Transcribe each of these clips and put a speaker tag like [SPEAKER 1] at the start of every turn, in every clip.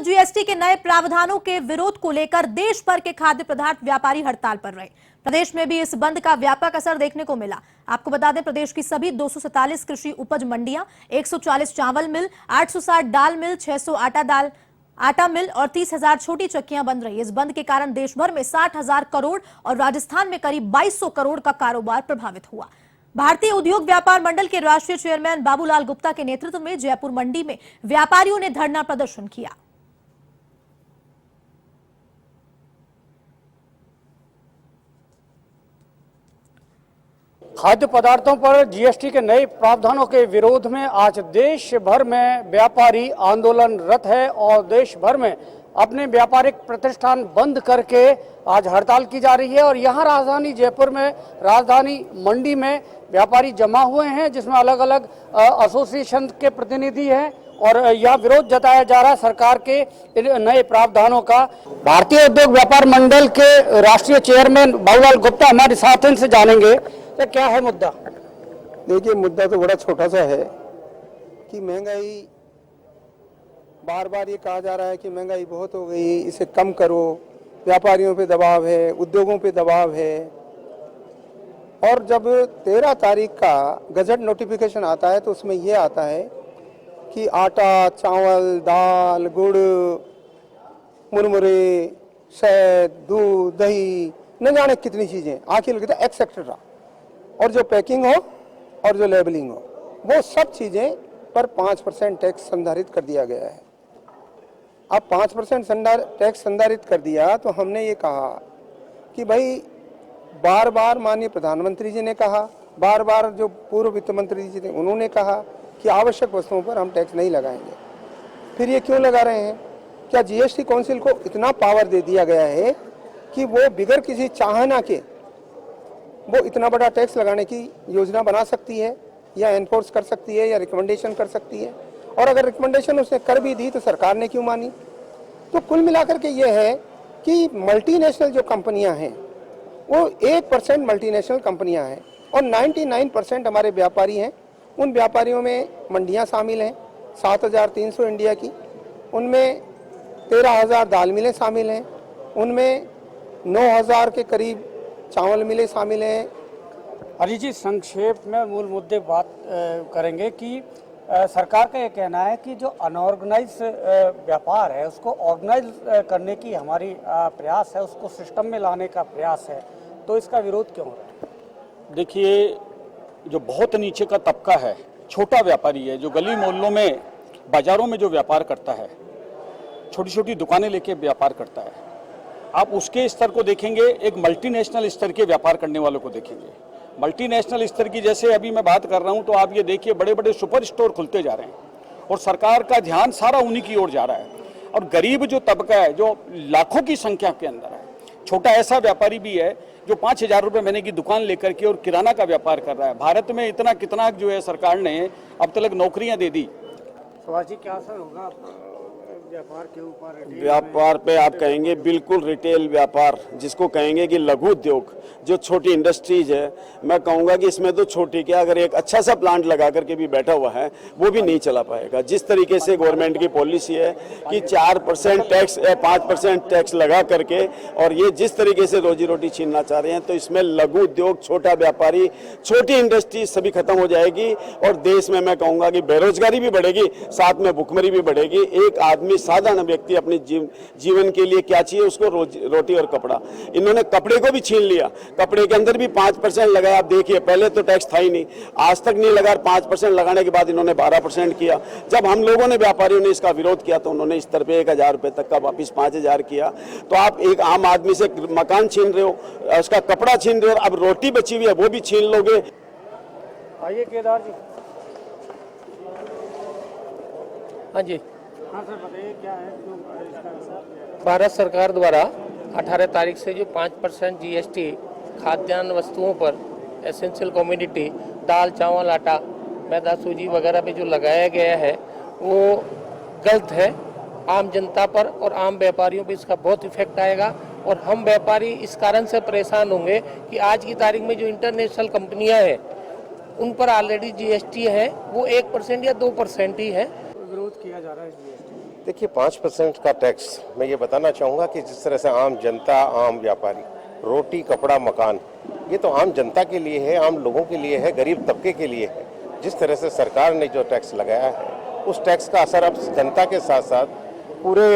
[SPEAKER 1] GST के नए प्रावधानों के विरोध को लेकर देश भर के खाद्य पदार्थ व्यापारी हड़ताल पर रहे। प्रदेश में भी इस बंद का व्यापक असर देखने को मिला। आपको बता दें, प्रदेश की सभी 247 कृषि उपज मंडियां, 140 चावल मिल, 860 दाल मिल, 600 आटा मिल और 30,000 छोटी चक्कियां बंद रही। इस बंद के कारण देश भर में 60,000 करोड़ और राजस्थान में करीब 2200 करोड़ का कारोबार प्रभावित हुआ। भारतीय उद्योग व्यापार मंडल के राष्ट्रीय चेयरमैन बाबूलाल गुप्ता के नेतृत्व में जयपुर मंडी में व्यापारियों ने धरना प्रदर्शन किया।
[SPEAKER 2] खाद्य पदार्थों पर जीएसटी के नए प्रावधानों के विरोध में आज देश भर में व्यापारी आंदोलनरत है और देश भर में अपने व्यापारिक प्रतिष्ठान बंद करके आज हड़ताल की जा रही है। और यहाँ राजधानी जयपुर में राजधानी मंडी में व्यापारी जमा हुए हैं, जिसमें अलग अलग एसोसिएशन के प्रतिनिधि हैं और यह विरोध जताया जा रहा है सरकार के नए प्रावधानों का। भारतीय उद्योग व्यापार मंडल के राष्ट्रीय चेयरमैन बाबूलाल गुप्ता हमारे साथ इनसे जानेंगे तो क्या है मुद्दा।
[SPEAKER 3] देखिए, मुद्दा तो बड़ा छोटा सा है कि महंगाई, बार बार ये कहा जा रहा है कि महंगाई बहुत हो गई, इसे कम करो। व्यापारियों पे दबाव है, उद्योगों पे दबाव है। और जब 13 तारीख का गजट नोटिफिकेशन आता है तो उसमें ये आता है कि आटा, चावल, दाल, गुड़, मुरमुरे, शहद, दूध, दही, न जाने कितनी चीज़ें, आखिर लिखता है एक्सेट्रा। और जो पैकिंग हो और जो लेबलिंग हो, वो सब चीज़ें पर 5% टैक्स संधारित कर दिया गया है। अब 5% टैक्स संधारित कर दिया तो हमने ये कहा कि भाई, बार बार माननीय प्रधानमंत्री जी ने कहा, बार बार जो पूर्व वित्त मंत्री जी थे उन्होंने कहा कि आवश्यक वस्तुओं पर हम टैक्स नहीं लगाएंगे। फिर ये क्यों लगा रहे हैं? क्या जीएसटी काउंसिल को इतना पावर दे दिया गया है कि वो बिगर किसी चाहना के वो इतना बड़ा टैक्स लगाने की योजना बना सकती है या एनफोर्स कर सकती है या रिकमेंडेशन कर सकती है? और अगर रिकमेंडेशन उसने कर भी दी तो सरकार ने क्यों मानी? तो कुल मिलाकर के ये है कि मल्टीनेशनल जो कंपनियां हैं वो 1% मल्टीनेशनल कंपनियां हैं और 99% हमारे व्यापारी हैं। उन व्यापारियों में मंडियां शामिल हैं 7,300 इंडिया की, उनमें 13,000 दाल मिलें शामिल हैं, उनमें 9,000 के करीब चावल मिलें शामिल हैं।
[SPEAKER 2] अरिजीत जी, संक्षेप में मूल मुद्दे बात करेंगे कि सरकार का ये कहना है कि जो अनऑर्गेनाइज व्यापार है उसको ऑर्गेनाइज करने की हमारी प्रयास है, उसको सिस्टम में लाने का प्रयास है, तो इसका विरोध क्यों हो रहा है?
[SPEAKER 4] देखिए, जो बहुत नीचे का तबका है, छोटा व्यापारी है, जो गली मोहल्लों में, बाजारों में जो व्यापार करता है, छोटी छोटी दुकानें लेके व्यापार करता है, आप उसके स्तर को देखेंगे, एक मल्टीनेशनल स्तर के व्यापार करने वालों को देखेंगे। मल्टीनेशनल स्तर की जैसे अभी मैं बात कर रहा हूं, तो आप ये देखिए बड़े बड़े सुपर स्टोर खुलते जा रहे हैं और सरकार का ध्यान सारा उन्हीं की ओर जा रहा है। और गरीब जो तबका है, जो लाखों की संख्या के अंदर है, छोटा ऐसा व्यापारी भी है जो 5,000 रुपये महीने की दुकान लेकर के और किराना का व्यापार कर रहा है। भारत में इतना कितना जो है सरकार ने अब तक नौकरियां दे दी।
[SPEAKER 2] सुभाष जी, क्या असर होगा व्यापार के ऊपर?
[SPEAKER 5] व्यापार पे आप कहेंगे बिल्कुल रिटेल व्यापार, जिसको कहेंगे कि लघु उद्योग, जो छोटी इंडस्ट्रीज है, मैं कहूँगा कि इसमें तो छोटी क्या, अगर एक अच्छा सा प्लांट लगा करके भी बैठा हुआ है वो भी नहीं चला पाएगा। जिस तरीके से गवर्नमेंट की पॉलिसी है कि 4% टैक्स, 5% टैक्स लगा करके, और ये जिस तरीके से रोजी रोटी छीनना चाह रहे हैं, तो इसमें लघु उद्योग, छोटा व्यापारी, छोटी इंडस्ट्री सभी खत्म हो जाएगी और देश में मैं कहूँगा कि बेरोजगारी भी बढ़ेगी, साथ में भुखमरी भी बढ़ेगी। एक आदमी, साधारण व्यक्ति अपने जीवन के लिए क्या चाहिए उसको? रोटी और कपड़ा। इन्होंने कपड़े को भी छीन लिया, कपड़े के अंदर भी 5% लगाया। आप देखिए, पहले तो टैक्स था ही नहीं, आज तक नहीं लगा, 5% लगाने के बाद इन्होंने 12% किया। जब हम लोगों ने, व्यापारियों ने इसका विरोध किया तो उन्होंने स्तर पे 1,000 रुपये तक का वापिस 5,000 किया। तो आप एक आम आदमी से मकान छीन रहे हो, उसका कपड़ा छीन रहे हो, अब रोटी बची हुई है वो भी छीन लोगे।
[SPEAKER 2] आइए केदार जी।
[SPEAKER 6] हाँ जी,
[SPEAKER 2] हाँ सर, बताइए क्या है इसका?
[SPEAKER 6] भारत सरकार द्वारा 18 तारीख से जो 5% जीएसटी खाद्यान्न वस्तुओं पर, एसेंशियल कमोडिटी, दाल, चावल, आटा, मैदा, सूजी वगैरह पे जो लगाया गया है वो गलत है। आम जनता पर और आम व्यापारियों पे इसका बहुत इफेक्ट आएगा और हम व्यापारी इस कारण से परेशान होंगे कि आज की तारीख में जो इंटरनेशनल कंपनियां हैं उन पर ऑलरेडी जीएसटी है, वो 1% या 2% ही है।
[SPEAKER 2] विरोध किया जा रहा है जीएसटी।
[SPEAKER 7] देखिए 5% का टैक्स, मैं ये बताना चाहूँगा कि जिस तरह से आम जनता, आम व्यापारी, रोटी कपड़ा मकान, ये तो आम जनता के लिए है, आम लोगों के लिए है, गरीब तबके के लिए है। जिस तरह से सरकार ने जो टैक्स लगाया है उस टैक्स का असर अब जनता के साथ साथ पूरे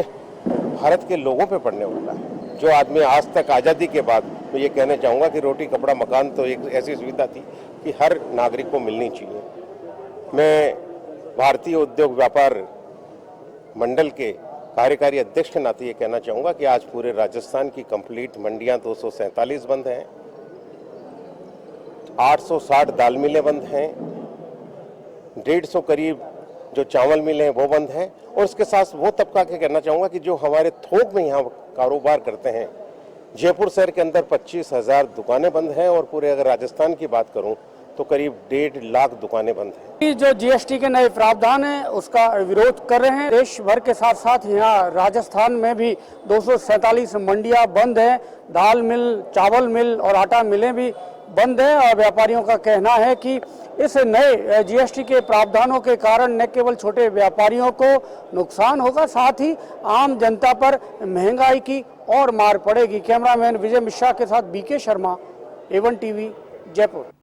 [SPEAKER 7] भारत के लोगों पे पड़ने वाला है। जो आदमी आज तक आज़ादी के बाद, मैं ये कहना चाहूँगा कि रोटी कपड़ा मकान तो एक ऐसी सुविधा थी कि हर नागरिक को मिलनी चाहिए। मैं भारतीय उद्योग व्यापार मंडल के कार्यकारी अध्यक्ष के नाते ये कहना चाहूँगा कि आज पूरे राजस्थान की कंप्लीट मंडियाँ 247 बंद हैं, 860 दाल मिलें बंद हैं, 150 करीब जो चावल मिलें हैं वो बंद हैं, और उसके साथ वो तबका के कहना चाहूँगा कि जो हमारे थोक में यहाँ कारोबार करते हैं, जयपुर शहर के अंदर 25,000 दुकानें बंद हैं, और पूरे अगर राजस्थान की बात करूँ तो करीब 1.5 लाख दुकानें बंद हैं।
[SPEAKER 2] जो जीएसटी के नए प्रावधान हैं उसका विरोध कर रहे हैं देश भर के साथ साथ यहाँ राजस्थान में भी 247 मंडियां बंद हैं, दाल मिल, चावल मिल और आटा मिलें भी बंद हैं, और व्यापारियों का कहना है कि इस नए जीएसटी के प्रावधानों के कारण न केवल छोटे व्यापारियों को नुकसान होगा, साथ ही आम जनता पर महंगाई की और मार पड़ेगी। कैमरामैन विजय मिश्रा के साथ BK Sharma, A1 TV, Jaipur.